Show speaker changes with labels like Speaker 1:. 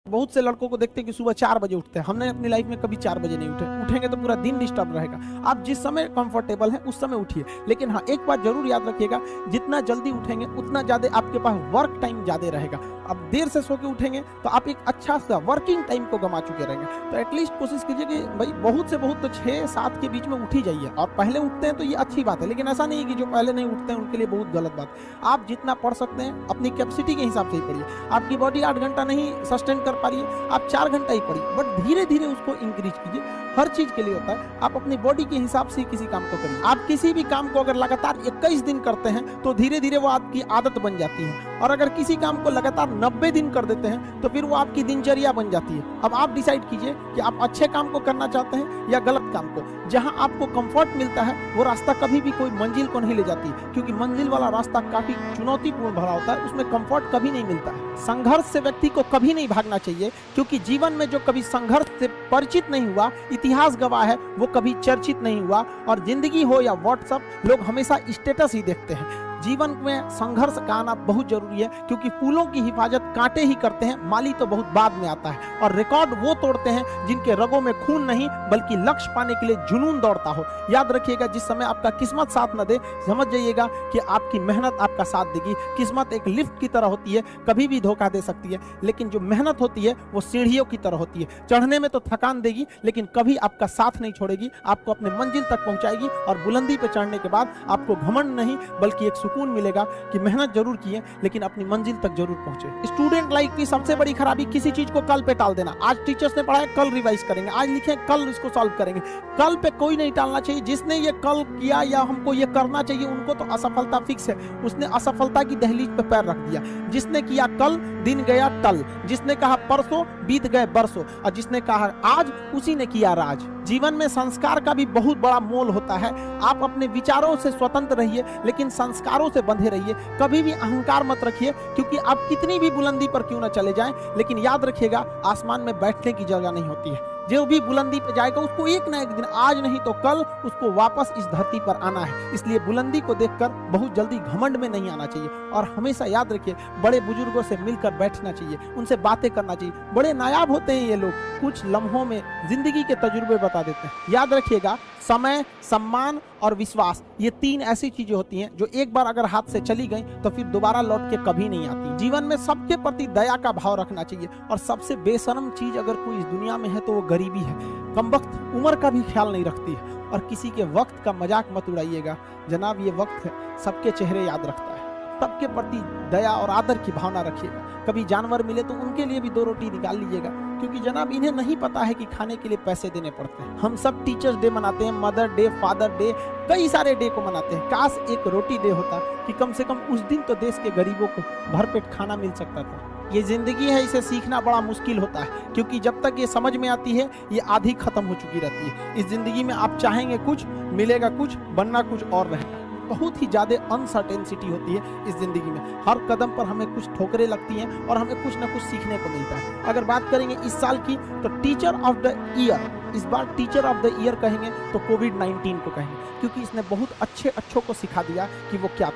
Speaker 1: बहुत से लड़कों को देखते हैं कि सुबह 4 बजे उठते हैं। हमने अपनी लाइफ में कभी 4 बजे नहीं उठेंगे तो पूरा दिन डिस्टर्ब रहेगा। आप जिस समय कंफर्टेबल हैं उस समय उठिए, लेकिन हाँ एक बात जरूर याद रखिएगा, जितना जल्दी उठेंगे उतना ज्यादा आपके पास वर्क टाइम ज्यादा रहेगा। अब देर से सो के उठेंगे तो आप एक अच्छा सा वर्किंग टाइम को गंवा चुके रहेंगे। तो एटलीस्ट कोशिश कीजिए कि भाई बहुत से बहुत तो 6-7 के बीच में उठ ही जाइए। और पहले उठते हैं तो ये अच्छी बात है, लेकिन ऐसा नहीं है कि जो पहले नहीं उठते हैं उनके लिए बहुत गलत बात। आप जितना पढ़ सकते हैं अपनी कैपेसिटी के हिसाब से ही पढ़िए। आपकी बॉडी 8 घंटा नहीं सस्टेन कर पा रही है, आप 4 घंटा ही पढ़िए, बट धीरे धीरे उसको इंक्रीज कीजिए। हर चीज के लिए होता है, आप अपनी बॉडी के हिसाब से किसी काम को करिए। आप किसी भी काम को अगर लगातार 21 दिन करते हैं तो धीरे धीरे वो आपकी आदत बन जाती है, और अगर किसी काम को लगातार 90 दिन कर देते हैं तो फिर वो आपकी दिनचर्या बन जाती है। अब आप डिसाइड कीजिए कि आप अच्छे काम को करना चाहते हैं या गलत काम को। जहां आपको कंफर्ट मिलता है वो रास्ता कभी भी कोई मंजिल को नहीं ले जाती, क्योंकि मंजिल वाला रास्ता काफी चुनौतीपूर्ण भरा होता है, उसमें कंफर्ट कभी नहीं मिलता है। संघर्ष से व्यक्ति को कभी नहीं भागना चाहिए, क्योंकि जीवन में जो कभी संघर्ष से परिचित नहीं हुआ, इतिहास गवाह है, वो कभी चर्चित नहीं हुआ। और जिंदगी हो या व्हाट्सएप, लोग हमेशा स्टेटस ही देखते हैं। जीवन में संघर्ष का आना बहुत जरूरी है, क्योंकि फूलों की हिफाजत कांटे ही करते हैं, माली तो बहुत बाद में आता है। और रिकॉर्ड वो तोड़ते हैं जिनके रगों में खून नहीं बल्कि लक्ष्य पाने के लिए जुनून दौड़ता हो। याद रखिएगा, जिस समय आपका किस्मत साथ न दे, समझ जाइएगा कि आपकी मेहनत आपका साथ देगी। किस्मत एक लिफ्ट की तरह होती है, कभी भी धोखा दे सकती है, लेकिन जो मेहनत होती है वो सीढ़ियों की तरह होती है। चढ़ने में तो थकान देगी, लेकिन कभी आपका साथ नहीं छोड़ेगी, आपको अपने मंजिल तक पहुंचाएगी। और बुलंदी पे चढ़ने के बाद आपको घमंड नहीं बल्कि एक सुकून मिलेगा कि मेहनत जरूर किए, लेकिन अपनी मंजिल तक जरूर पहुंचे। स्टूडेंट लाइफ की सबसे बड़ी खराबी किसी चीज को कल पे टाल देना। आज टीचर्स ने पढ़ाया, कल रिवाइज करेंगे, आज लिखे, कल इसको सॉल्व करेंगे। कल पे कोई नहीं टालना चाहिए। जिसने ये कल किया या हमको ये करना चाहिए, उनको तो असफलता फिक्स है, उसने असफलता की दहलीज पे पैर रख दिया। जिसने किया कल, दिन गया टल। जिसने कहा परसों, बीत गए बरसों। और जिसने कहा आज, उसी ने किया राज। जीवन में संस्कार का भी बहुत बड़ा मोल होता है। आप अपने विचारों से स्वतंत्र रहिए, लेकिन संस्कारों से बंधे रहिए। कभी भी अहंकार मत रखिए, क्योंकि आप कितनी भी बुलंदी पर क्यों ना चले जाएं, लेकिन याद रखिएगा आसमान में बैठने की जगह नहीं होती है। जो भी बुलंदी पे जाएगा उसको एक ना एक दिन, आज नहीं तो कल, उसको वापस इस धरती पर आना है। इसलिए बुलंदी को देखकर बहुत जल्दी घमंड में नहीं आना चाहिए। और हमेशा याद रखिए, बड़े बुजुर्गों से मिलकर बैठना चाहिए, उनसे बातें करना चाहिए। बड़े नायाब होते हैं ये लोग, कुछ लम्हों में जिंदगी के तजुर्बे बता देते हैं। याद रखिएगा, समय, सम्मान और विश्वास, ये 3 ऐसी चीजें होती हैं जो एक बार अगर हाथ से चली गई तो फिर दोबारा लौट के कभी नहीं आती। जीवन में सबके प्रति दया का भाव रखना चाहिए। और सबसे बेशर्म चीज अगर कोई इस दुनिया में है तो वो गरीबी है। कमबख्त उम्र का भी ख्याल नहीं रखती है। और किसी के वक्त का मजाक मत उड़ाइएगा जनाब, ये वक्त है, सबके चेहरे याद रखता है। सबके प्रति दया और आदर की भावना रखिएगा। कभी जानवर मिले तो उनके लिए भी 2 रोटी निकाल लीजिएगा, क्योंकि जनाब इन्हें नहीं पता है कि खाने के लिए पैसे देने पड़ते हैं। हम सब टीचर्स डे मनाते हैं, मदर डे, फादर डे, कई सारे डे को मनाते हैं। काश एक रोटी डे होता कि कम से कम उस दिन तो देश के गरीबों को भरपेट खाना मिल सकता था। ये जिंदगी है, इसे सीखना बड़ा मुश्किल होता है, क्योंकि जब तक ये समझ में आती है ये आधी खत्म हो चुकी रहती है। इस जिंदगी में आप चाहेंगे कुछ, मिलेगा कुछ, बनना कुछ और रहेगा। बहुत ही ज्यादा अनसर्टेनिटी होती है इस जिंदगी में। हर कदम पर हमें कुछ ठोकरें लगती हैं और हमें कुछ ना कुछ सीखने को मिलता है। अगर बात करेंगे इस साल की, तो टीचर ऑफ द ईयर, इस बार टीचर ऑफ द ईयर कहेंगे तो कोविड-19 को कहेंगे, क्योंकि इसने बहुत अच्छों को सिखा दिया कि वो क्या